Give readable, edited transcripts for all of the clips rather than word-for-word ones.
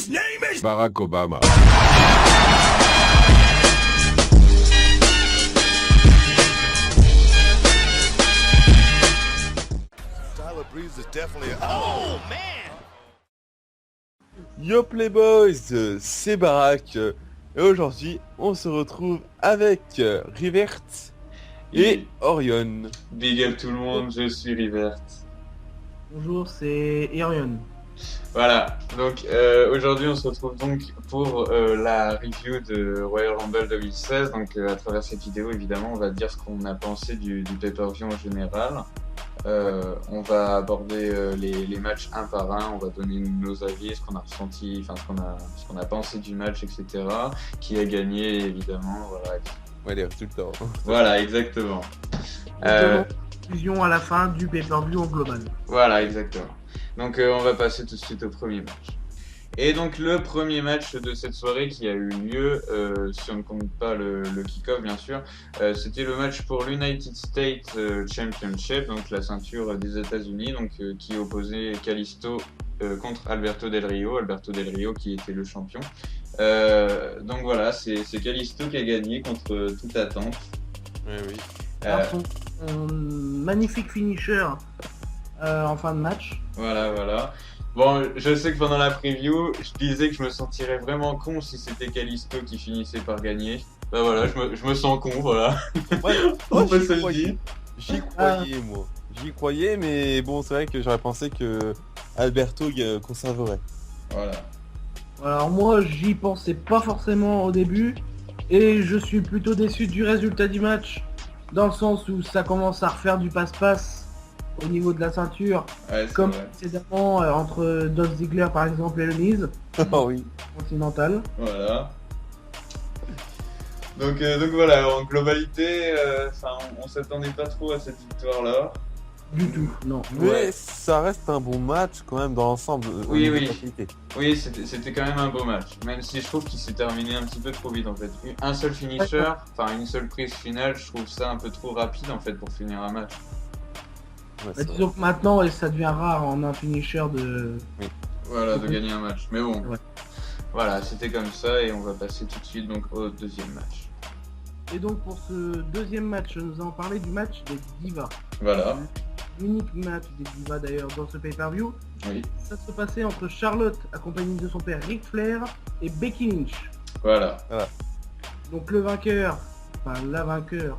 His name is Barack Obama. Tyler Breeze is definitely. Oh man! Yo Playboys, c'est Barack et aujourd'hui on se retrouve avec Rivert et Orion. Big up tout le monde, je suis Rivert. Bonjour, c'est Erion. Voilà, donc aujourd'hui on se retrouve donc pour la review de Royal Rumble 2016. Donc à travers cette vidéo évidemment on va dire ce qu'on a pensé du pay-per-view en général. On va aborder les matchs un par un, on va donner nos avis, ce qu'on a ressenti, enfin ce qu'on a pensé du match, etc. Qui a gagné évidemment, voilà. Ouais, les résultats. Voilà, exactement. Conclusion à la fin du pay-per-view en global. Voilà, exactement. Donc on va passer tout de suite au premier match. Et donc le premier match de cette soirée qui a eu lieu, si on ne compte pas le kick-off bien sûr, c'était le match pour l'United States Championship, donc la ceinture des États-Unis, donc qui opposait Kalisto contre Alberto Del Rio qui était le champion. Donc voilà, c'est Kalisto qui a gagné contre toute attente. Oui. Un magnifique finisher en fin de match. Voilà. Bon, je sais que pendant la preview, je disais que je me sentirais vraiment con si c'était Kalisto qui finissait par gagner. Bah voilà, je me sens con, voilà. Ouais, On peut se le dire. J'y croyais moi. J'y croyais, mais bon, c'est vrai que j'aurais pensé que Alberto conserverait. Voilà. Alors moi, j'y pensais pas forcément au début, et je suis plutôt déçu du résultat du match, dans le sens où ça commence à refaire du passe-passe au niveau de la ceinture, Ouais, comme vrai. précédemment entre Dolph Ziggler par exemple et le Miz, Oh oui. continental. Voilà. Donc voilà, en globalité, on s'attendait pas trop à cette victoire-là. Du tout, non. Mais Ouais. ça reste un bon match quand même dans l'ensemble. Au Oui, niveau oui. de la qualité. Oui, c'était quand même un beau match, même si je trouve qu'il s'est terminé un petit peu trop vite en fait. Un seul finisher, enfin une seule prise finale, je trouve ça un peu trop rapide en fait pour finir un match. Ouais, Bah, c'est disons que maintenant, ça devient rare en un finisher de... Voilà, de gagner un match. Mais bon, Ouais. voilà, c'était comme ça et on va passer tout de suite donc au deuxième match. Et donc pour ce deuxième match, nous allons parler du match des Divas. Voilà, L'unique match des Divas d'ailleurs dans ce pay-per-view. oui, Ça se passait entre Charlotte, accompagnée de son père Ric Flair, et Becky Lynch. voilà. Donc le vainqueur, enfin la vainqueur,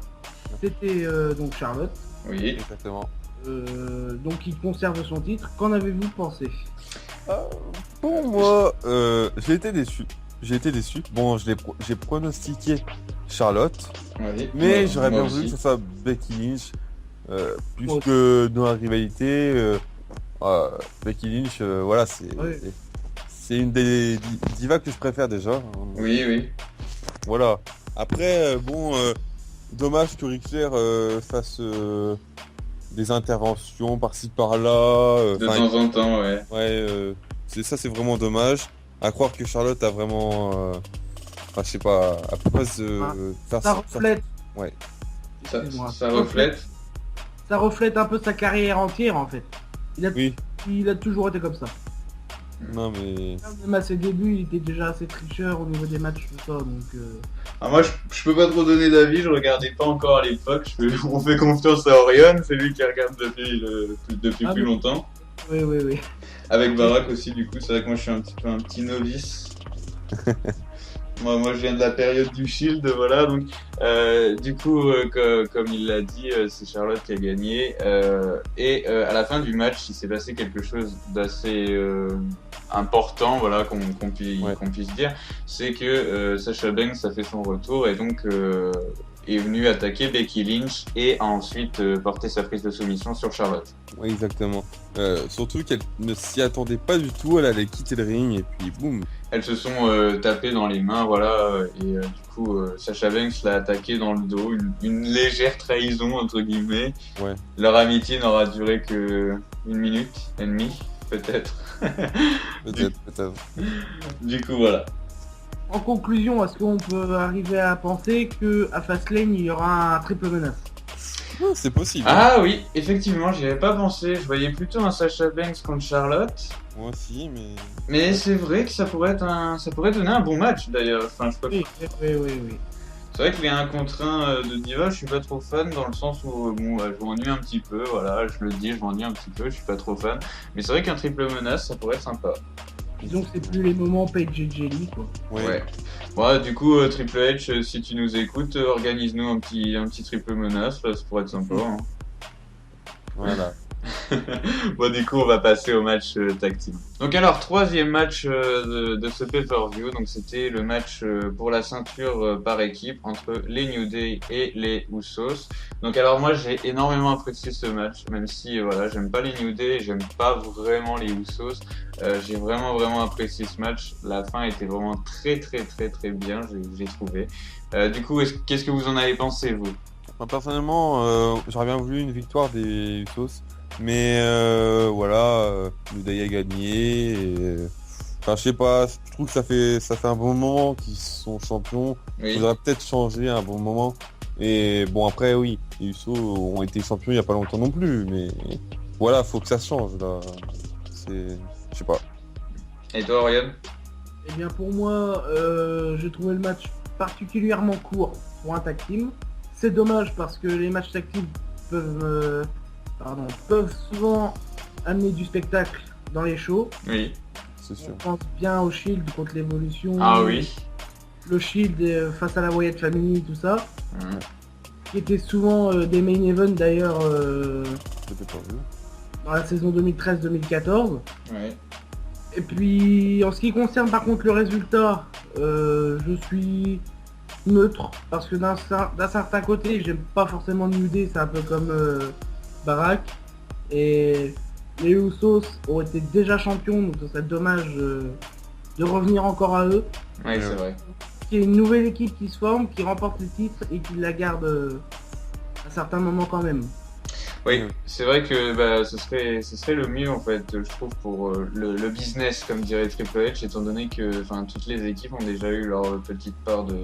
c'était donc Charlotte. Oui. Exactement. Donc il conserve son titre. Qu'en avez-vous pensé? Pour moi, j'ai été déçu. Bon, j'ai pronostiqué Charlotte, Oui. mais Moi- j'aurais moi bien voulu que aussi. ce soit Becky Lynch. Plus Moi que dans la rivalité, Becky Lynch, voilà, Ouais. c'est une des divas que je préfère déjà. Oui. Voilà. Après, dommage que Ric Flair fasse des interventions par-ci par-là. De temps en temps, ouais. Ouais, c'est vraiment dommage. À croire que Charlotte a vraiment, je sais pas, à peu près faire Ça reflète, Ouais. Excuse-moi. Ça reflète. ça reflète un peu sa carrière entière en fait. Oui. Il a toujours été comme ça. Non mais. Même à ses débuts, il était déjà assez tricheur au niveau des matchs, tout ça. Donc Ah, moi, je peux pas trop donner d'avis, je regardais pas encore à l'époque. On fait confiance à Orion, c'est lui qui regarde depuis Ah, plus mais- longtemps. oui. Avec Barack aussi, du coup, c'est vrai que moi je suis un petit novice. moi je viens de la période du Shield, voilà. Donc, du coup, comme il l'a dit, c'est Charlotte qui a gagné. Et à la fin du match, il s'est passé quelque chose d'assez important, voilà, qu'on puisse dire. C'est que Sasha Banks a fait son retour et donc est venu attaquer Becky Lynch et a ensuite porté sa prise de soumission sur Charlotte. Oui, exactement. Surtout qu'elle ne s'y attendait pas du tout, elle allait quitter le ring et puis boum. Elles se sont tapées dans les mains, voilà, et du coup, Sasha Banks l'a attaqué dans le dos, une légère trahison, entre guillemets. Ouais. Leur amitié n'aura duré que 1 minute et demie, peut-être. Peut-être. Du coup, voilà. En conclusion, est-ce qu'on peut arriver à penser que à Fastlane il y aura un triple menace? Non, c'est possible. Ah oui, effectivement, j'y avais pas pensé. Je voyais plutôt un Sasha Banks contre Charlotte. Moi aussi, mais... Mais c'est vrai que ça pourrait donner un bon match d'ailleurs. Enfin, je sais pas. Oui. C'est vrai que les 1 contre 1 de Diva, je suis pas trop fan dans le sens où bon, je m'ennuie un petit peu, voilà, je le dis, je m'ennuie un petit peu, je suis pas trop fan. Mais c'est vrai qu'un triple menace, ça pourrait être sympa. Disons que c'est plus les moments Page et Jelly, quoi. Ouais. Ouais, du coup, Triple H, si tu nous écoutes, organise-nous un petit triple menace, là, ça pourrait être sympa. Hein. Voilà. Bon, du coup, on va passer au match tag team. Donc alors, 3e match de ce pay-per-view. Donc c'était le match pour la ceinture par équipe entre les New Day et les Usos. Donc alors moi, j'ai énormément apprécié ce match, même si voilà, j'aime pas les New Day, j'aime pas vraiment les Usos. J'ai vraiment apprécié ce match. La fin était vraiment très bien, j'ai trouvé. Du coup, qu'est-ce que vous en avez pensé, vous? Moi, personnellement, j'aurais bien voulu une victoire des Usos. Mais voilà, New Day a gagné. Enfin, je sais pas, je trouve que ça fait un bon moment qu'ils sont champions. Oui. Il faudrait peut-être changer un bon moment. Et bon, après, oui, les Usos ont été champions il y a pas longtemps non plus. Mais voilà, faut que ça change là. Je sais pas. Et toi, Orion? Eh bien pour moi, j'ai trouvé le match particulièrement court pour un tag team. C'est dommage parce que les matchs tag team peuvent souvent amener du spectacle dans les shows. Oui. C'est sûr. On pense bien au Shield contre l'Evolution. Ah oui. Le Shield face à la Wyatt Family, tout ça. Mmh. Qui étaient souvent des main events d'ailleurs C'était pas vu. dans la saison 2013-2014. Ouais. Et puis en ce qui concerne par contre le résultat, je suis neutre parce que d'un certain côté j'aime pas forcément New Day, c'est un peu comme Barak, et les Usos ont été déjà champions, donc ce serait dommage de revenir encore à eux. Ouais, c'est vrai. Il y a une nouvelle équipe qui se forme, qui remporte le titre et qui la garde à certains moments quand même. Oui, c'est vrai que ce serait le mieux en fait, je trouve, pour le business, comme dirait Triple H, étant donné que toutes les équipes ont déjà eu leur petite part de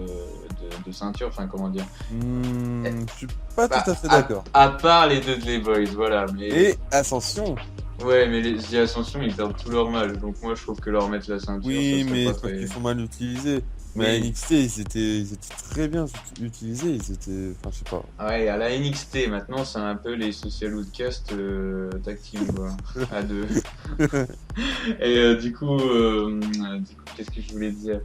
ceinture, enfin comment dire. Je suis pas tout à fait d'accord. À part les Dudley Boys, voilà. Mais... Et Ascension. Ouais, mais les The Ascension, ils perdent tout leur match, donc moi je trouve que leur mettre la ceinture, Oui, ça serait mais pas c'est parce très... qu'ils sont mal utilisés. Mais à NXT, ils étaient très bien utilisés. Ils étaient, enfin, je sais pas. Ouais, à la NXT, maintenant, c'est un peu les Social Outcast tag team, quoi, à deux. Et du coup, qu'est-ce que je voulais dire?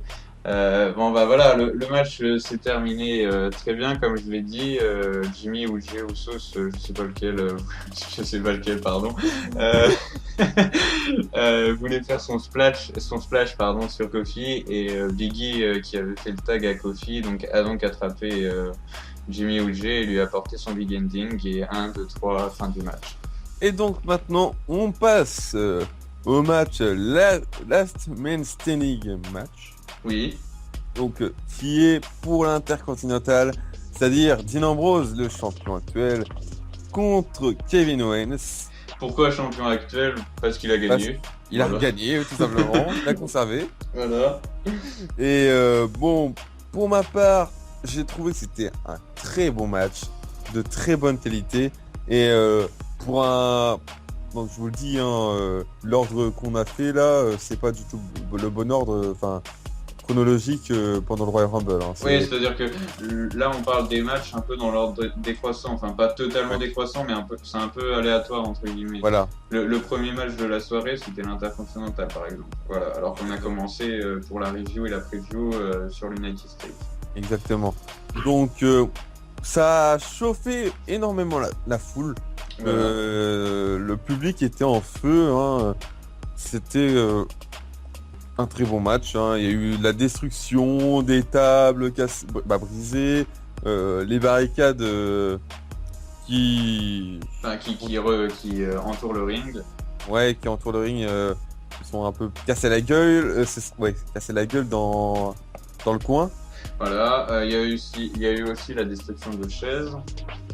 Voilà, le match s'est terminé très bien, comme je l'ai dit. Jimmy ou Jey Usos, je sais pas lequel, pardon. Voulait faire son splash, pardon, sur Kofi, et Biggie qui avait fait le tag à Kofi, a donc attrapé Jimmy ou Jey et lui a apporté son big ending, et 1, 2, 3, fin du match. Et donc maintenant, on passe au match Last Man Standing match. Oui. Donc, qui est pour l'Intercontinental, c'est-à-dire Dean Ambrose, le champion actuel, contre Kevin Owens. Pourquoi champion actuel? Parce qu'il a gagné. Il a gagné, tout simplement. Il a conservé. Voilà. Et bon, pour ma part, j'ai trouvé que c'était un très bon match, de très bonne qualité. Et pour un... Donc je vous le dis, l'ordre qu'on a fait là, c'est pas du tout le bon ordre chronologique pendant le Royal Rumble. Oui, c'est-à-dire que là on parle des matchs un peu dans l'ordre décroissant, enfin pas totalement décroissant, mais c'est un peu aléatoire entre guillemets. Voilà. Le premier match de la soirée, c'était l'Intercontinental par exemple. Voilà, alors qu'on a commencé pour la review et la preview sur l'United States. Exactement. Donc ça a chauffé énormément la foule. Voilà. Le public était en feu. C'était un très bon match. Il y a eu la destruction des tables brisées, les barricades qui entourent le ring. Ouais, qui entourent le ring, qui sont un peu cassés la gueule. Cassés la gueule dans le coin. Voilà, il y a eu aussi la destruction de chaises.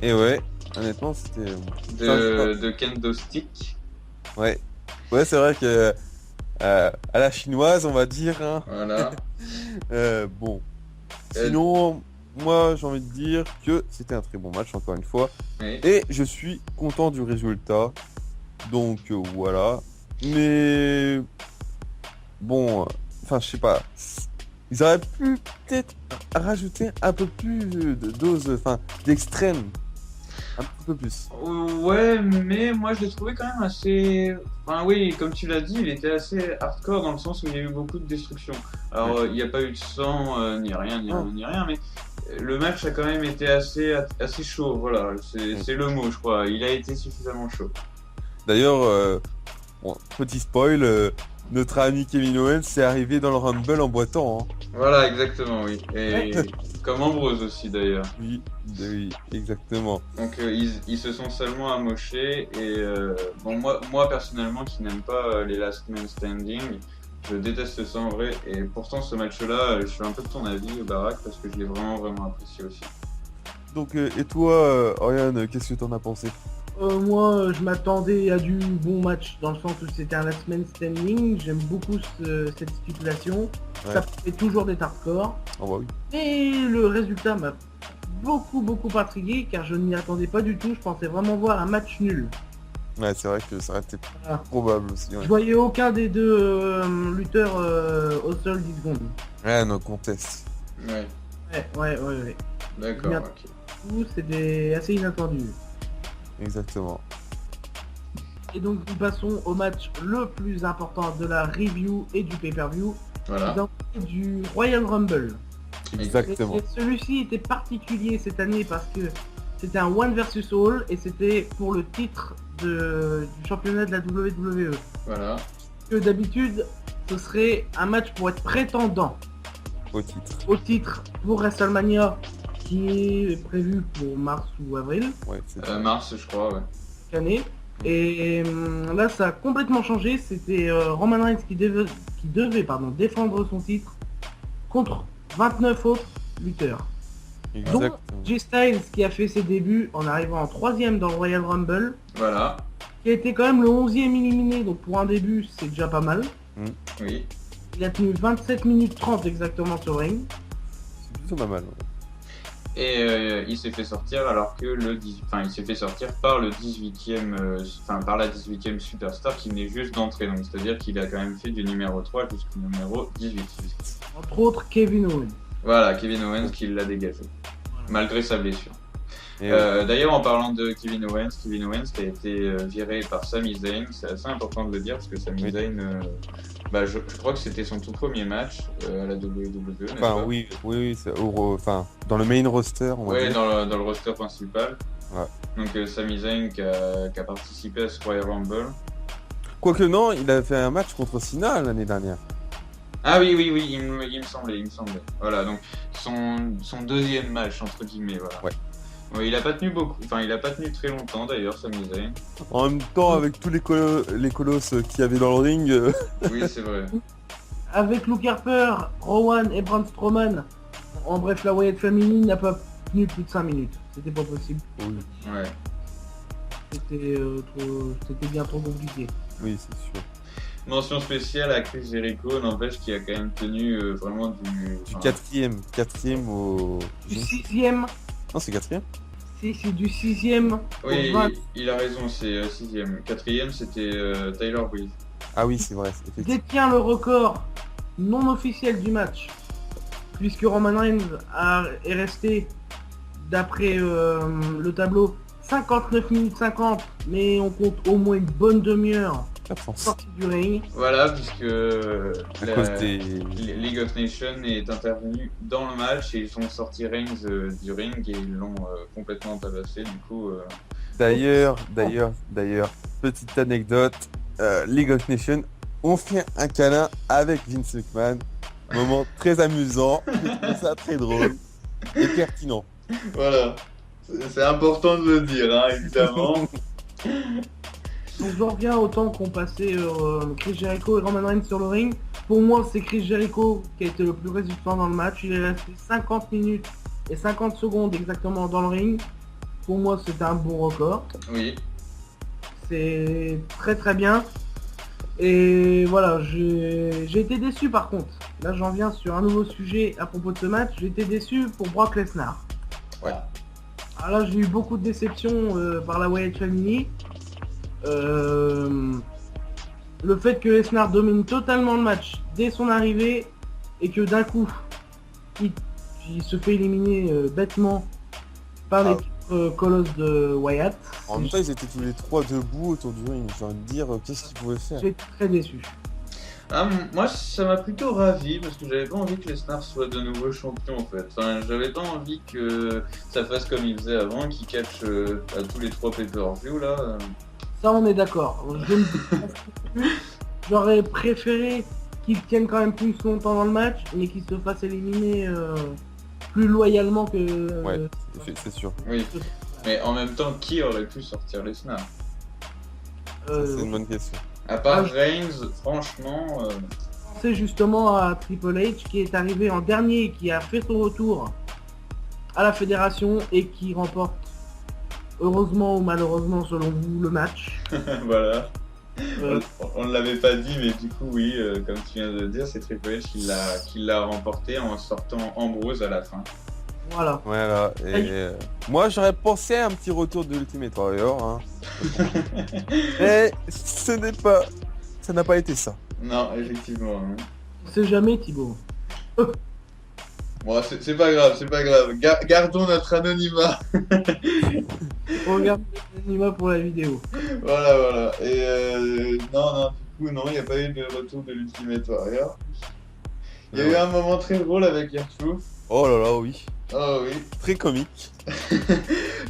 Et ouais, honnêtement, c'était... De kendo stick. Ouais, c'est vrai que à la chinoise, on va dire. Voilà. Bon. Sinon, moi j'ai envie de dire que c'était un très bon match encore une fois. Oui. Et je suis content du résultat. Donc voilà. Mais bon, enfin je sais pas. Ils auraient pu peut-être rajouter un peu plus de dose, enfin d'extrême. Un petit peu plus. Ouais, mais moi je l'ai trouvé quand même assez. Enfin, oui, comme tu l'as dit, il était assez hardcore dans le sens où il y a eu beaucoup de destruction. Alors, il n'y a pas eu de sang, ni rien, ni rien, mais le match a quand même été assez chaud. Voilà, c'est le mot, je crois. Il a été suffisamment chaud. D'ailleurs, bon, petit spoil, notre ami Kevin Owens s'est arrivé dans le Rumble en boitant. Hein. Voilà, exactement, oui. Et comme Ambrose aussi d'ailleurs. Oui, oui, exactement. Donc ils se sont salement amochés et bon moi personnellement qui n'aime pas les Last Man Standing, je déteste ça en vrai et pourtant ce match-là, je suis un peu de ton avis Barak parce que je l'ai vraiment apprécié aussi. Donc et toi, Oriane, qu'est-ce que t'en as pensé? Moi, je m'attendais à du bon match dans le sens où c'était un last man standing. J'aime beaucoup cette stipulation. Ouais. Ça fait toujours des hardcore. Oh bah oui. Et le résultat m'a beaucoup intrigué car je n'y attendais pas du tout. Je pensais vraiment voir un match nul. Ouais, c'est vrai que ça aurait été Voilà. probable aussi. Ouais, Je voyais aucun des deux lutteurs au sol 10 secondes. ouais no contest. Ouais, Ouais. d'accord, Bien. ok. Tout, c'était assez inattendu. Exactement. Et donc nous passons au match le plus important de la review et du pay-per-view. Voilà. Donc, du Royal Rumble. Exactement. Et celui-ci était particulier cette année parce que c'était un one versus all et c'était pour le titre du championnat de la WWE. Voilà. Que d'habitude, ce serait un match pour être prétendant Au titre. pour WrestleMania qui est prévu pour mars ou avril Ouais, c'est Mars, je crois, ouais. cette année. Et là, ça a complètement changé. C'était Roman Reigns qui devait défendre son titre contre 29 autres lutteurs. exactement. Donc, Jay Styles qui a fait ses débuts en arrivant en 3ème dans le Royal Rumble, Voilà. qui a été quand même le 11e éliminé, donc pour un début c'est déjà pas mal. Oui. Il a tenu 27 minutes 30 exactement sur le ring. C'est plutôt pas mal. Ouais. Et il s'est fait sortir alors que il s'est fait sortir par le 18e, par la 18e superstar qui venait juste d'entrer. Donc c'est-à-dire qu'il a quand même fait du numéro 3 jusqu'au numéro 18. Entre autres Kevin Owens. Voilà, Kevin Owens qui l'a dégagé, malgré sa blessure. Et D'ailleurs, en parlant de Kevin Owens qui a été viré par Sami Zayn, c'est assez important de le dire parce que Sami Zayn, je crois que c'était son tout premier match à la WWE, n'est-ce enfin pas? oui, c'est enfin dans le main roster, on va Ouais, dire. dans le roster principal. Ouais. Donc Sami Zayn qui a participé à ce Royal Rumble. Quoique non, il a fait un match contre Cena l'année dernière. Ah oui, il me semblait. Voilà, donc son deuxième match entre guillemets, voilà. Ouais. Ouais, il a pas tenu il a pas tenu très longtemps d'ailleurs, Sami Zayn. En même temps, avec tous les colosses qu'il y avait dans le ring, Oui, c'est vrai. Avec Luke Harper, Rowan et Braun Strowman, en bref la Wyatt Family n'a pas tenu plus de 5 minutes. C'était pas possible. oui, Ouais. C'était bien trop compliqué. oui, c'est sûr. Mention spéciale à Chris Jericho, n'empêche qui a quand même tenu vraiment Du quatrième au... Du 6ème, Non, c'est quatrième. c'est du 6ème Oui, au 20. il a raison, c'est 6ème. 4ème, c'était Tyler Breeze. Ah oui, c'est vrai, c'est effectivement. Détient le record non officiel du match, puisque Roman Reigns est resté, d'après le tableau, 59 minutes 50, mais on compte au moins une bonne demi-heure Absence. sortie du ring. Voilà, puisque À cause des... League of Nations est intervenu dans le match et ils ont sorti Reigns du ring et ils l'ont complètement tabassé. Du coup, D'ailleurs, petite anecdote, League of Nations ont fait un câlin avec Vince McMahon. Moment très amusant, j'ai trouvé ça très drôle et pertinent. voilà, c'est important de le dire, hein, évidemment. Donc j'en reviens au temps qu'ont passé Chris Jericho et Roman Reigns sur le ring. Pour moi, c'est Chris Jericho qui a été le plus résistant dans le match. Il est resté 50 minutes et 50 secondes exactement dans le ring. Pour moi, c'est un bon record. Oui, C'est très bien. Et voilà, j'ai été déçu par contre. Là j'en viens sur un nouveau sujet à propos de ce match. J'ai été déçu pour Brock Lesnar. Ouais. Alors là j'ai eu beaucoup de déceptions par la Wyatt Family. Le fait que Lesnar domine totalement le match dès son arrivée et que d'un coup il se fait éliminer bêtement par les colosses de Wyatt. En même temps, ils étaient tous les trois debout autour du ring. J'ai envie de dire, qu'est-ce qu'ils pouvaient faire? J'ai été très déçu. Moi, ça m'a plutôt ravi parce que j'avais pas envie que Lesnar soit de nouveau champion en fait. Enfin, j'avais pas envie que ça fasse comme il faisait avant, qu'il catch à tous les 3 pay-per-view là. Ça on est d'accord. J'aurais préféré qu'il tienne quand même plus longtemps dans le match, mais qu'il se fasse éliminer plus loyalement que... Ouais, c'est sûr. Oui. Mais en même temps, qui aurait pu sortir Lesnar? Ça, c'est une bonne question. À part Reigns, franchement... C'est justement à Triple H qui est arrivé en dernier, qui a fait son retour à la fédération et qui remporte, heureusement ou malheureusement selon vous, le match. Voilà. On ne l'avait pas dit, mais du coup, oui, comme tu viens de le dire, c'est Triple H qui l'a remporté en sortant Ambrose à la fin. Voilà. Voilà. Et moi, j'aurais pensé à un petit retour de Ultimate Warrior. Hein. Mais ça n'a pas été ça. Non, effectivement. Hein. On sait jamais, Thibaut. Bon, c'est pas grave, c'est pas grave. Gardons notre anonymat. Regarde l'anonymat pour la vidéo. Voilà. Et non, du coup, non, il n'y a pas eu de retour de l'Ultimate Warrior. Il y a eu un moment très drôle avec R-Truth. Oh là là, oui. Oh oui. Très comique.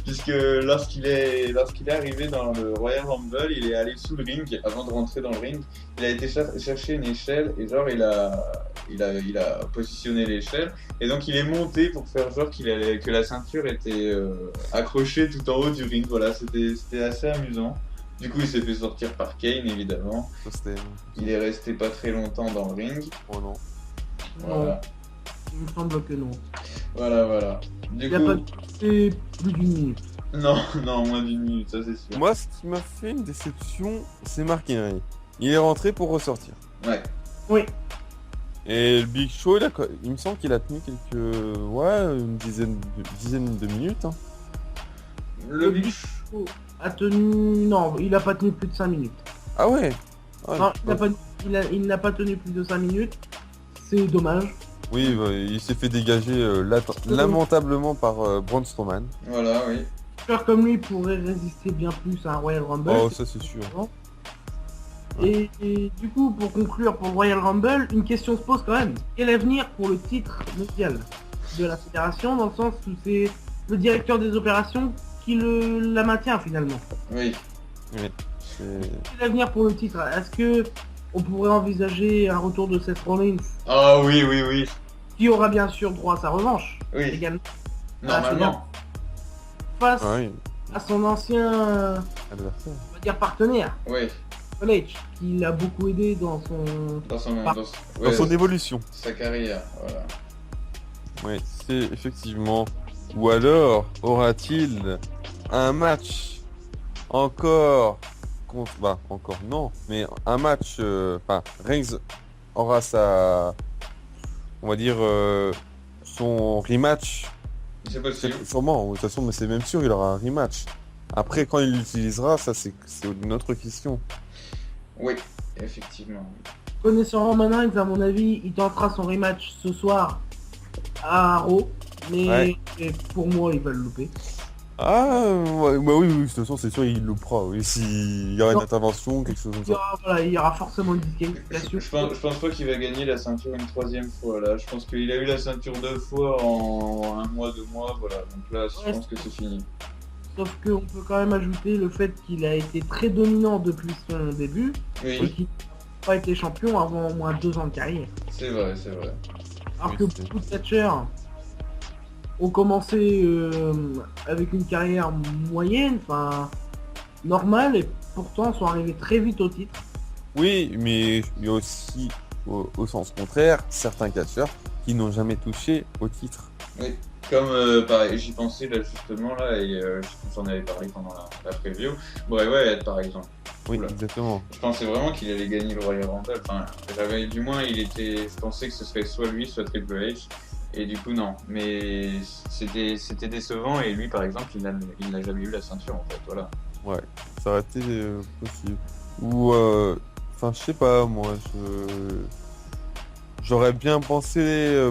Puisque lorsqu'il est arrivé dans le Royal Rumble, il est allé sous le ring avant de rentrer dans le ring. Il a été chercher une échelle et genre il a positionné l'échelle et donc il est monté pour faire genre que la ceinture était accrochée tout en haut du ring. Voilà, c'était assez amusant. Du coup, il s'est fait sortir par Kane évidemment. Il est resté pas très longtemps dans le ring. Oh non. Voilà. Non, il me semble que non. Voilà. Du Il coup, n'y a pas de plus d'une minute. non, moins d'une minute, ça c'est sûr. Moi, ce qui m'a fait une déception, c'est Mark Henry. Il est rentré pour ressortir. Ouais. Oui. Et le Big Show, il me semble qu'il a tenu une dizaine de minutes. Hein. Le Big Show a tenu... Non, il n'a pas tenu plus de 5 minutes. Ah ouais. Non, il n'a pas tenu plus de 5 minutes. C'est dommage. Oui, bah, il s'est fait dégager lamentablement par Braun Strowman. Voilà, oui. Un joueur comme lui pourrait résister bien plus à un Royal Rumble. Oh, ça c'est sûr. Et du coup, pour conclure pour le Royal Rumble, une question se pose quand même. Quel avenir pour le titre mondial de la fédération, dans le sens où c'est le directeur des opérations qui la maintient finalement. Oui. Quel avenir pour le titre? Est-ce que on pourrait envisager un retour de Seth Rollins? Ah oui. Qui aura bien sûr droit à sa revanche. Oui. Également. Normalement. Face Ah, à son ancien, adversaire. on va dire partenaire, Oui. Triple H, qui l'a beaucoup aidé dans son... Dans son évolution. Sa carrière, voilà. Oui, c'est effectivement. Ou alors aura-t-il un match encore contre... Bah, encore non, mais un match... Reigns aura on va dire, son rematch. C'est possible. Sûrement, de toute façon, mais c'est même sûr, il aura un rematch. Après, quand il l'utilisera, ça c'est une autre question. Oui, effectivement. Connaissant Roman Reigns, à mon avis, il tentera son rematch ce soir à Raw, mais pour moi, il va le louper. Ah, ouais, bah oui, de toute façon, c'est sûr, il loupera. Oui, s'il y aura une intervention, quelque chose comme ça. Il y aura forcément une disqualification. Je pense pas qu'il va gagner la ceinture une 3e fois là. Je pense qu'il a eu la ceinture 2 fois en 1 mois, 2 mois, voilà. Donc là, je pense que c'est fini. Sauf qu'on peut quand même ajouter le fait qu'il a été très dominant depuis son début et qu'il n'a pas été champion avant au moins 2 ans de carrière. C'est vrai. Alors que beaucoup de catcheurs ont commencé avec une carrière moyenne, normale, et pourtant sont arrivés très vite au titre. Oui, mais il y a aussi, au sens contraire, certains catcheurs qui n'ont jamais touché au titre. Oui, comme pareil, j'y pensais là justement là, et j'en avais parlé pendant la preview. Bray Wyatt par exemple. Oui, Oula. exactement. Je pensais vraiment qu'il allait gagner le Royal Rumble. Enfin, du moins, je pensais que ce serait soit lui, soit Triple H. Et du coup, non. Mais c'était décevant. Et lui, par exemple, il n'a jamais eu la ceinture, en fait. Voilà. Ouais, ça aurait été possible. Ou, enfin, je sais pas, moi, j'aurais bien pensé,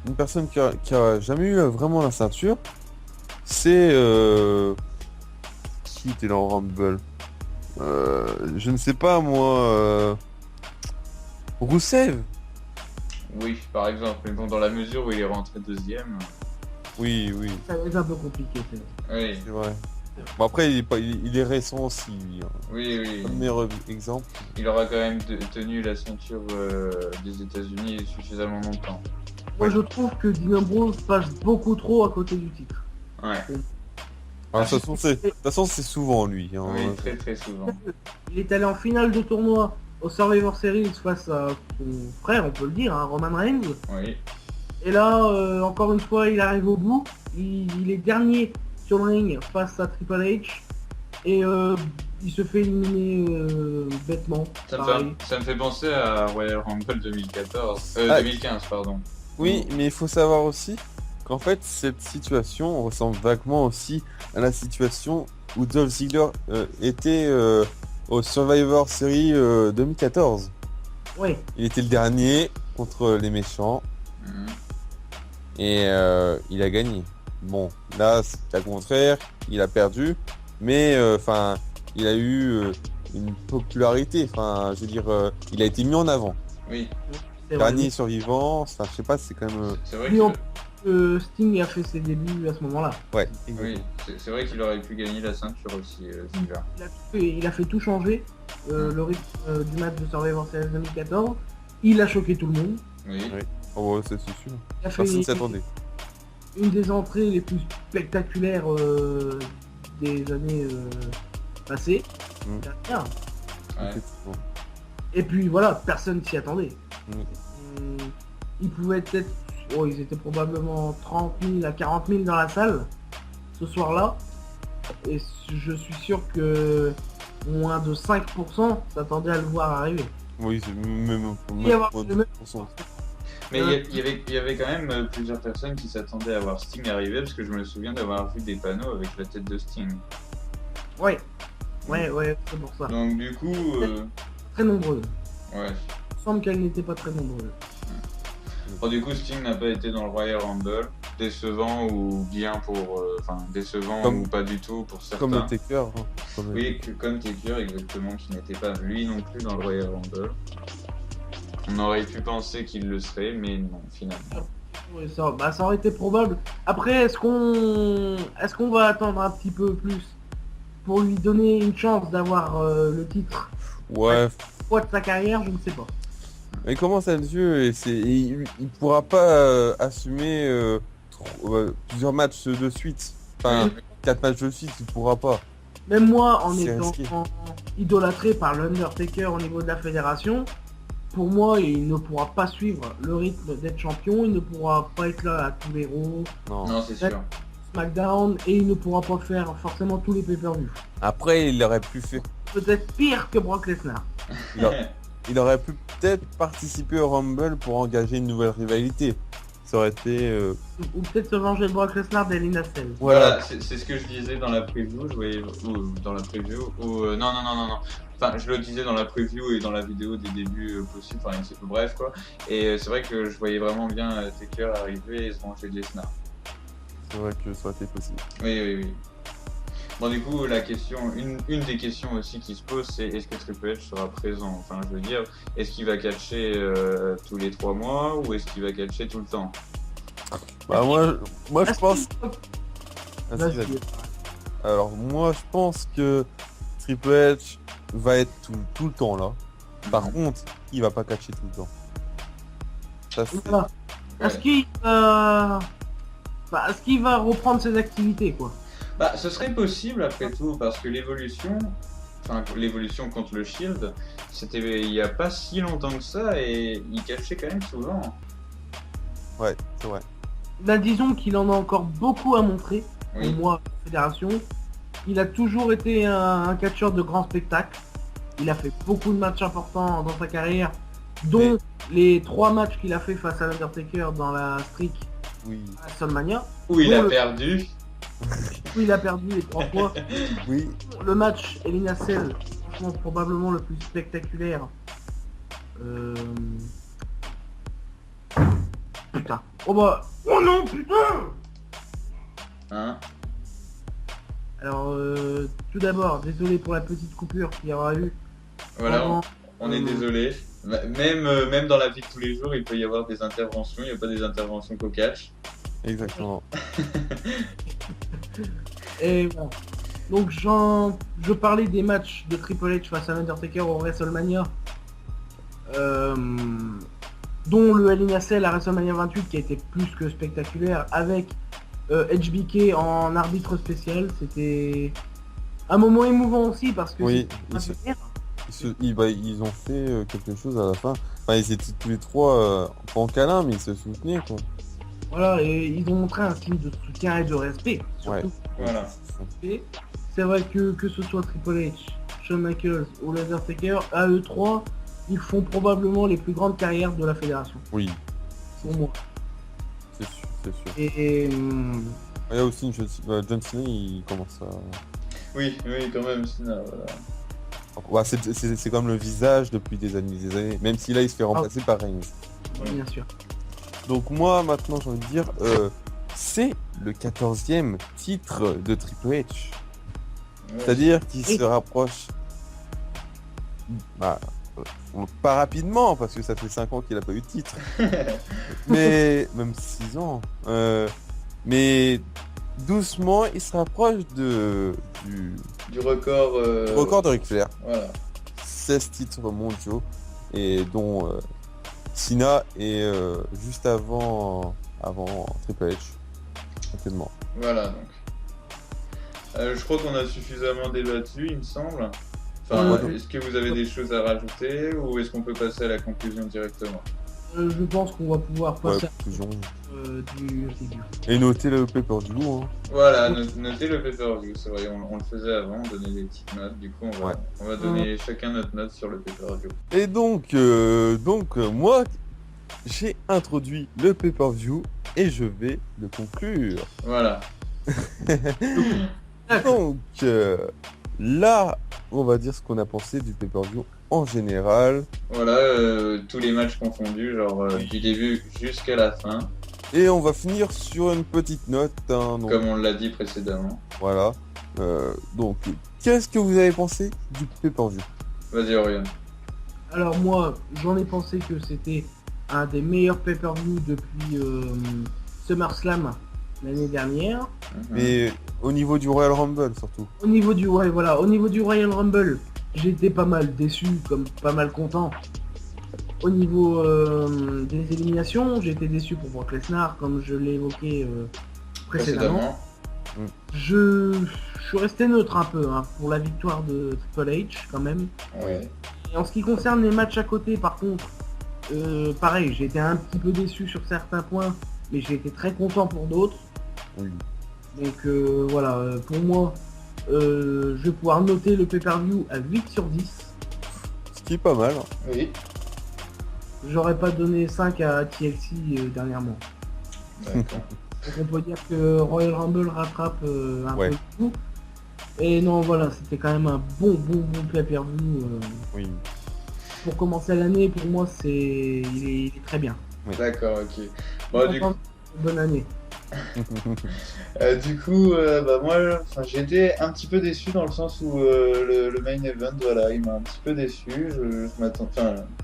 une personne qui a jamais eu vraiment la ceinture, c'est qui était dans le Rumble? Je ne sais pas, moi, Rousseff? Oui, par exemple. Mais bon, dans la mesure où il est rentré deuxième. Oui, oui, Ça va être un peu compliqué. Oui, c'est vrai. Bon, après, il est récent aussi, lui, hein. oui, Le oui. meilleur exemple. Il aura quand même tenu la ceinture des États-Unis suffisamment longtemps. Moi, je trouve que Dean Ambrose passe beaucoup trop à côté du titre. Ouais, Ah, de toute façon, c'est souvent lui, hein. oui, très très souvent. Il est allé en finale de tournoi au Survivor Series face à son frère, on peut le dire, hein, Roman Reigns. Oui, Et là, encore une fois, il arrive au bout. Il est dernier sur le ring face à Triple H. Et il se fait éliminer bêtement. Pareil. ça me fait penser à Royal Rumble 2014, Ah. 2015, pardon. Oui, mais il faut savoir aussi qu'en fait, cette situation ressemble vaguement aussi à la situation où Dolph Ziggler était au Survivor Series 2014. Ouais. Il était le dernier contre les méchants Mhm. et il a gagné. Bon, là, c'est le contraire, il a perdu, mais enfin, il a eu une popularité. Enfin, je veux dire, il a été mis en avant. Oui, C'est vrai. Dernier survivant, enfin, je sais pas, c'est quand même. c'est vrai Lui, que... Sting a fait ses débuts à ce moment-là. Ouais, Oui, c'est vrai qu'il aurait pu gagner la ceinture aussi, Ziggler. Il a fait tout changer. Le rythme du match de Survivor Series 2014. Il a choqué tout le monde. Oui, Oui. Oh, ouais, c'est sûr. Il a fait Personne s'y attendait. une des entrées les plus spectaculaires des années passées. Mm. Bien. ouais. Effectivement. Et puis voilà, personne s'y attendait. Mm. Ils pouvaient être... Oh, ils étaient probablement 30 000 à 40 000 dans la salle ce soir-là. Et je suis sûr que moins de 5% s'attendaient à le voir arriver. Oui, c'est même Il y avoir moins de le même- 10%. Mais il y avait quand même plusieurs personnes qui s'attendaient à voir Sting arriver, parce que je me souviens d'avoir vu des panneaux avec la tête de Sting. Ouais, c'est pour ça. Donc du coup, Très nombreuses. ouais. Il semble qu'elles n'étaient pas très nombreuses. Bon, du coup, Sting n'a pas été dans le Royal Rumble. Décevant ou bien pour... Enfin, décevant Comme- ou pas du tout pour certains. Comme le Taker. Hein. Oui, comme Taker, exactement, qui n'était pas lui non plus dans le Royal Rumble. On aurait pu penser qu'il le serait, mais non, finalement. Ouais, ça aurait été probable. Après, est-ce qu'on va attendre un petit peu plus pour lui donner une chance d'avoir le titre Ouais. poids de sa carrière? Je ne sais pas. Il commence à être vieux et il pourra pas assumer plusieurs matchs de suite. Enfin, 4 matchs de suite, il pourra pas. Même moi, en C'est étant risqué. idolâtré par l'Undertaker au niveau de la fédération, pour moi, il ne pourra pas suivre le rythme d'être champion, il ne pourra pas être là à tous les Raw, Non. Non, c'est sûr. SmackDown, et il ne pourra pas faire forcément tous les pay-per-view. Après, il aurait pu faire. Peut-être pire que Brock Lesnar. Il aurait pu peut-être participer au Rumble pour engager une nouvelle rivalité. Ça aurait été. Ou peut-être se venger de Brock Lesnar d'Eli Nacel. Voilà, c'est ce que je disais dans la preview, non. Enfin, je le disais dans la preview et dans la vidéo des débuts possibles, enfin, bref quoi. Et c'est vrai que je voyais vraiment bien Taker arriver et se venger de Lesnar. C'est vrai que ça aurait été possible. Oui. Bon, du coup, la question, une des questions aussi qui se pose, c'est est-ce que Triple H sera présent? Enfin, je veux dire, est-ce qu'il va catcher tous les 3 mois ou est-ce qu'il va catcher tout le temps? Bah, moi je pense. Ah, si, Vas-y. vas-y. Alors, moi je pense que Triple H va être tout le temps là. Par contre, il va pas catcher tout le temps. Ça, c'est... Voilà. Est-ce qu'il va reprendre ses activités, quoi? Bah, ce serait possible après tout, parce que l'évolution contre le Shield, c'était il y a pas si longtemps que ça et il catchait quand même souvent. Ouais, c'est vrai. Ben, disons qu'il en a encore beaucoup à montrer, Oui. pour moi, la fédération. Il a toujours été un catcheur de grand spectacle. Il a fait beaucoup de matchs importants dans sa carrière, dont les 3 matchs qu'il a fait face à l'Undertaker dans la streak Oui, à WrestleMania, Où il a le- perdu. où il a perdu les 3 fois. oui. Le match Elina Cell, franchement probablement le plus spectaculaire. Putain. Oh bah. Oh non putain. Hein. Alors tout d'abord, désolé pour la petite coupure qu'il y aura eu. Voilà, pendant- on est désolé. Même dans la vie de tous les jours, il peut y avoir des interventions. Il n'y a pas des interventions qu'au catch. Exactement. Et voilà. Donc je parlais des matchs de Triple H face à l'Undertaker au WrestleMania, dont le Hell in a Cell à WrestleMania 28 qui a été plus que spectaculaire avec HBK en arbitre spécial. C'était un moment émouvant aussi parce que Oui, c'était ils ont fait quelque chose à la fin. Enfin, ils étaient tous les trois pas en câlin, mais ils se soutenaient, quoi. voilà, et ils ont montré un signe de soutien et de respect surtout. Voilà. Et c'est vrai que ce soit Triple H, Shawn Michaels ou l'Undertaker, à eux trois, ils font probablement les plus grandes carrières de la fédération, Oui, pour moi. c'est sûr, c'est sûr. Et Il y a aussi John Cena, il commence à... Oui, quand même. Sinon, voilà. Ouais, c'est comme le visage depuis des années. Même si là, il se fait remplacer par Reigns. bien sûr. Donc moi, maintenant, j'ai envie de dire, c'est le 14e titre de Triple H. Ouais. C'est-à-dire qu'il Oui. se rapproche... Bah, pas rapidement, parce que ça fait 5 ans qu'il a pas eu de titre. Mais... Même 6 ans. Mais... Doucement, il se rapproche Du record. du record de Ric Flair. Voilà. 16 titres mondiaux, et dont Cena est juste avant Triple H, actuellement. Voilà donc. Je crois qu'on a suffisamment débattu, il me semble. Enfin, Ouais. est-ce que vous avez des choses à rajouter ou est-ce qu'on peut passer à la conclusion directement? Je pense qu'on va pouvoir Ouais, passer conclusion. du review. Et notez le pay-per-view, hein. Voilà, notez le pay-per-view, c'est vrai, on le faisait avant, on donnait des petites notes, du coup on va donner chacun notre note sur le pay-per-view. Et donc, moi, j'ai introduit le pay-per-view et je vais le conclure. Voilà. Donc, là, on va dire ce qu'on a pensé du pay-per-view en général. Voilà, tous les matchs confondus, genre du début jusqu'à la fin, Et on va finir sur une petite note, hein, donc, comme on l'a dit précédemment. voilà. Donc, qu'est-ce que vous avez pensé du pay-per-view? Vas-y Orion. Alors moi, j'en ai pensé que c'était un des meilleurs pay-per-view depuis SummerSlam l'année dernière. Mais au niveau du Royal Rumble, surtout. Au niveau du au niveau du Royal Rumble, j'étais pas mal déçu, comme pas mal content. Au niveau des éliminations, j'ai été déçu pour Brock Lesnar, comme je l'ai évoqué précédemment. Je suis resté neutre un peu, hein, pour la victoire de Triple H quand même. Ouais. Et en ce qui concerne les matchs à côté, par contre, pareil, j'ai été un petit peu déçu sur certains points, mais j'ai été très content pour d'autres. Oui. Donc voilà, pour moi, je vais pouvoir noter le pay-per-view à 8 sur 10. Ce qui est pas mal. Oui. J'aurais pas donné 5 à TLC dernièrement. D'accord. Donc on peut dire que Royal Rumble rattrape un Ouais. peu le coup. Et non, voilà, c'était quand même un bon pay-per-view. Oui. Pour commencer l'année, pour moi, il est très bien. D'accord, ok. Bon, du coup, Bonne année. du coup, moi, j'ai été un petit peu déçu dans le sens où le main event, voilà, il m'a un petit peu déçu.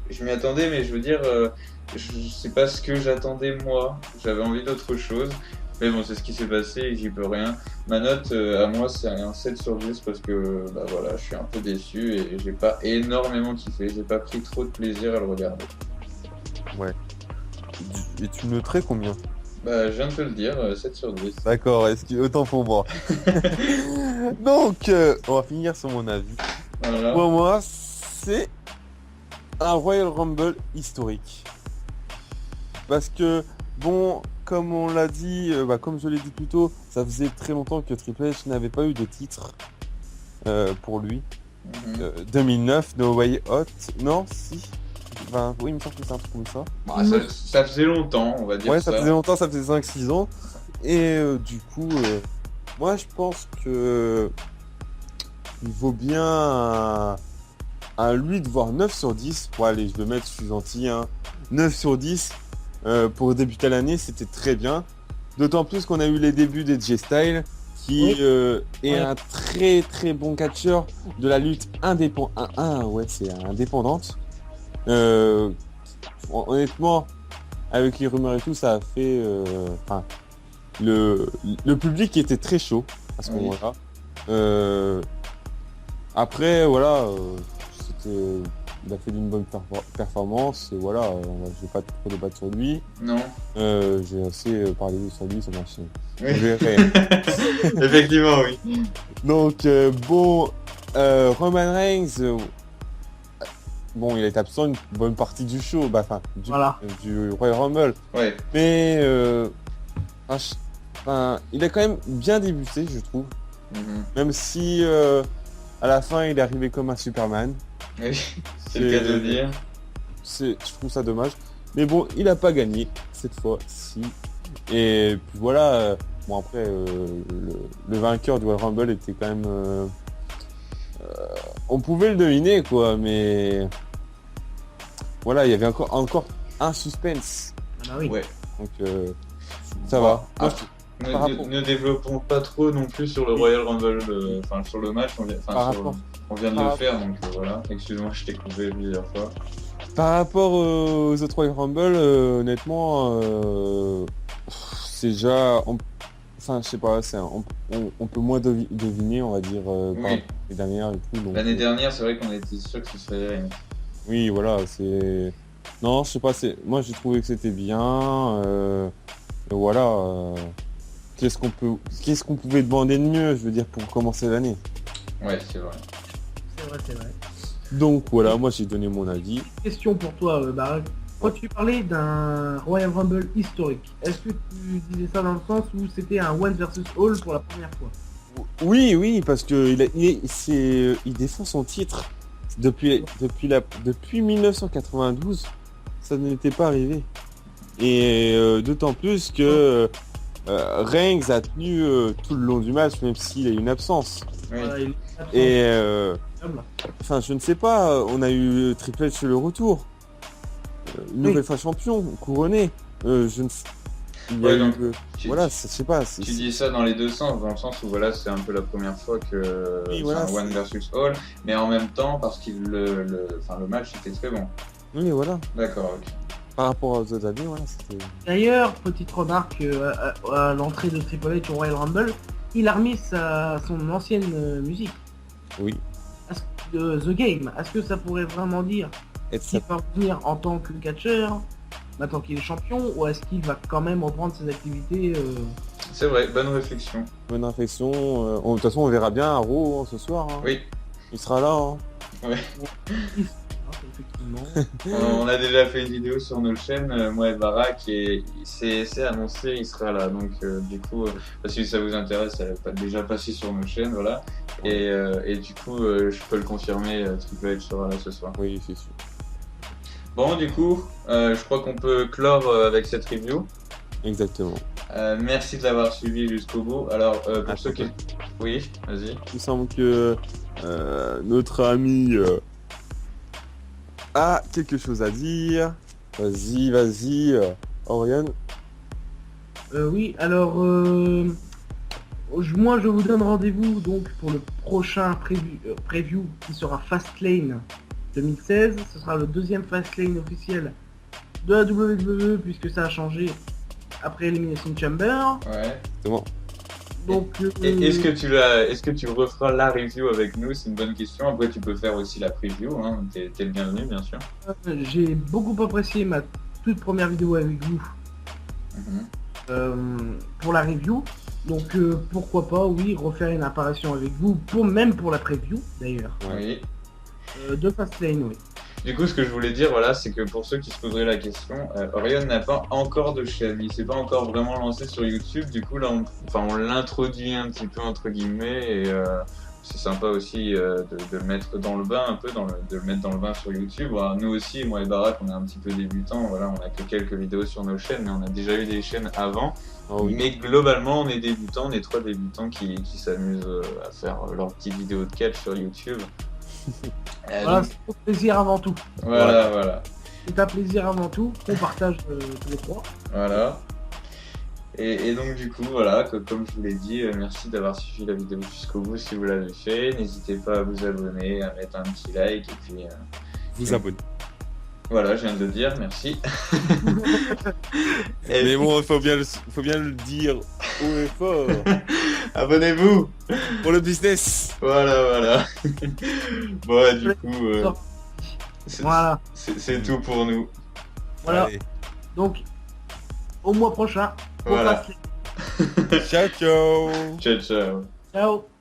Je m'y attendais, mais je veux dire, je sais pas ce que j'attendais moi. J'avais envie d'autre chose. Mais bon, c'est ce qui s'est passé et j'y peux rien. Ma note, à moi, c'est un 7 sur 10 parce que, voilà, je suis un peu déçu et j'ai pas énormément kiffé. J'ai pas pris trop de plaisir à le regarder. Ouais. Et tu noterais combien? Je viens de te le dire, 7 sur 10. D'accord, autant pour moi. Donc, on va finir sur mon avis. Voilà. Pour moi, c'est un Royal Rumble historique. Parce que, bon, comme on l'a dit, comme je l'ai dit plus tôt, ça faisait très longtemps que Triple H n'avait pas eu de titre pour lui. 2009, No Way Out. Non, si. Enfin, oui, il me semble que c'est un truc comme ça. Bah, ça faisait longtemps, on va dire Ouais, ça. ça faisait longtemps, ça faisait 5-6 ans. Et du coup, moi je pense que il vaut bien un 8 voire 9 sur 10. Bon, allez, je vais mettre, je suis gentil, hein. 9 sur 10 pour débuter l'année, c'était très bien. D'autant plus qu'on a eu les débuts d'AJ Styles, qui est un très très bon catcheur de la lutte indépendante. Honnêtement, avec les rumeurs et tout, ça a fait... le public était très chaud à ce moment-là. Après, voilà, il a fait d'une bonne performance. Et voilà, je vais pas trop débattre sur lui. Non. J'ai assez parlé sur lui, ça marche. Oui. Vous verrez. Effectivement, oui. Donc, Roman Reigns... Bon, il est absent une bonne partie du show, du Royal Rumble. Ouais. Mais il a quand même bien débuté, je trouve. Même si à la fin, il est arrivé comme un Superman. Oui, c'est le cas de dire. Je trouve ça dommage. Mais bon, il a pas gagné cette fois-ci. Et puis voilà. Bon après, le vainqueur du Royal Rumble était quand même. On pouvait le deviner quoi, mais voilà, il y avait encore un suspense. Ah bah oui. Ouais. Donc ça va. Ne développons pas trop non plus sur le Royal Rumble, sur le match, on vient de le faire, donc voilà. Excuse-moi, je t'ai coupé plusieurs fois. Par rapport aux autres Royal Rumble, honnêtement, c'est déjà... je sais pas, on peut moins deviner, on va dire, par les dernières et tout. Donc, l'année dernière, c'est vrai qu'on était sûr que ce serait rien. Oui, voilà, c'est... Non, je sais pas, moi j'ai trouvé que c'était bien. Voilà. Qu'est-ce qu'on pouvait demander de mieux, je veux dire, pour commencer l'année. Ouais, c'est vrai. C'est vrai. Donc voilà, moi j'ai donné mon avis. Question pour toi, Barak. Quand tu parlais d'un Royal Rumble historique, est-ce que tu disais ça dans le sens où c'était un One versus All pour la première fois? Oui, parce que il défend son titre depuis 1992, ça n'était pas arrivé. Et d'autant plus que Reigns a tenu tout le long du match, même s'il a eu une absence. Oui. Et je ne sais pas, on a eu Triple H sur le retour. Une nouvelle fois champion, couronné. Je ne sais. Voilà, je sais pas. Tu dis ça dans les deux sens, dans le sens où voilà, c'est un peu la première fois que c'est un One versus All, mais en même temps parce que le match était très bon. Oui, voilà. D'accord, ok. Par rapport aux autres années, voilà, c'était... D'ailleurs, petite remarque, à l'entrée de Triple H au Royal Rumble, il a remis son ancienne musique. Oui. The Game, est-ce que ça pourrait vraiment dire qu'il va revenir en tant que catcheur, maintenant qu'il est champion, ou est-ce qu'il va quand même reprendre ses activités C'est vrai, bonne réflexion. Bonne réflexion. De toute façon, on verra bien à Raw ce soir. Hein. Oui. Il sera là. Hein. Ouais. Effectivement. On a déjà fait une vidéo sur nos chaînes, moi et Barak, et c'est annoncé, il sera là. Donc du coup, si ça vous intéresse, ça va déjà passer sur nos chaînes, voilà. Et du coup, je peux le confirmer, Triple H sera là ce soir. Oui, c'est sûr. Bon, du coup, je crois qu'on peut clore avec cette review. Exactement. Merci de l'avoir suivi jusqu'au bout. Alors, pour ceux qui... Oui, vas-y. Il me semble que notre ami a quelque chose à dire. Vas-y, Orion. Oui, alors... moi, je vous donne rendez-vous donc pour le prochain preview qui sera Fastlane 2016. Ce sera le deuxième Fastlane officiel de la WWE puisque ça a changé après Elimination Chamber. Ouais. C'est bon. Donc, est-ce que tu referas la review avec nous? C'est une bonne question. Après, tu peux faire aussi la preview. Hein. T'es le bienvenu, bien sûr. J'ai beaucoup apprécié ma toute première vidéo avec vous pour la review. Donc, pourquoi pas, oui, refaire une apparition avec vous, même pour la preview, d'ailleurs. Oui. De Fastlane, oui. Du coup, ce que je voulais dire, voilà, c'est que pour ceux qui se poseraient la question, Orion n'a pas encore de chaîne, il s'est pas encore vraiment lancé sur YouTube. Du coup, là, on l'introduit un petit peu entre guillemets, et c'est sympa aussi de le mettre dans le bain un peu, de le mettre dans le bain sur YouTube. Voilà, nous aussi, moi et Barak, on est un petit peu débutants, voilà, on a que quelques vidéos sur nos chaînes, mais on a déjà eu des chaînes avant. Oh oui. Mais globalement, on est débutants, on est 3 débutants qui s'amusent à faire leurs petites vidéos de catch sur YouTube. Voilà, Donc, c'est pour plaisir avant tout. voilà. C'est un plaisir avant tout, qu'on partage tous les trois. Voilà. Et donc du coup, voilà, comme je vous l'ai dit, merci d'avoir suivi la vidéo jusqu'au bout si vous l'avez fait. N'hésitez pas à vous abonner, à mettre un petit like et puis Vous abonnez. voilà, je viens de le dire, merci. Et Mais bon, faut bien le dire haut et fort. abonnez-vous. Pour le business. Voilà. Bon, du coup, Voilà. c'est tout pour nous. Voilà. Allez. Donc, au mois prochain, pour Voilà. Fast Lane. Ciao, ciao. Ciao. Ciao.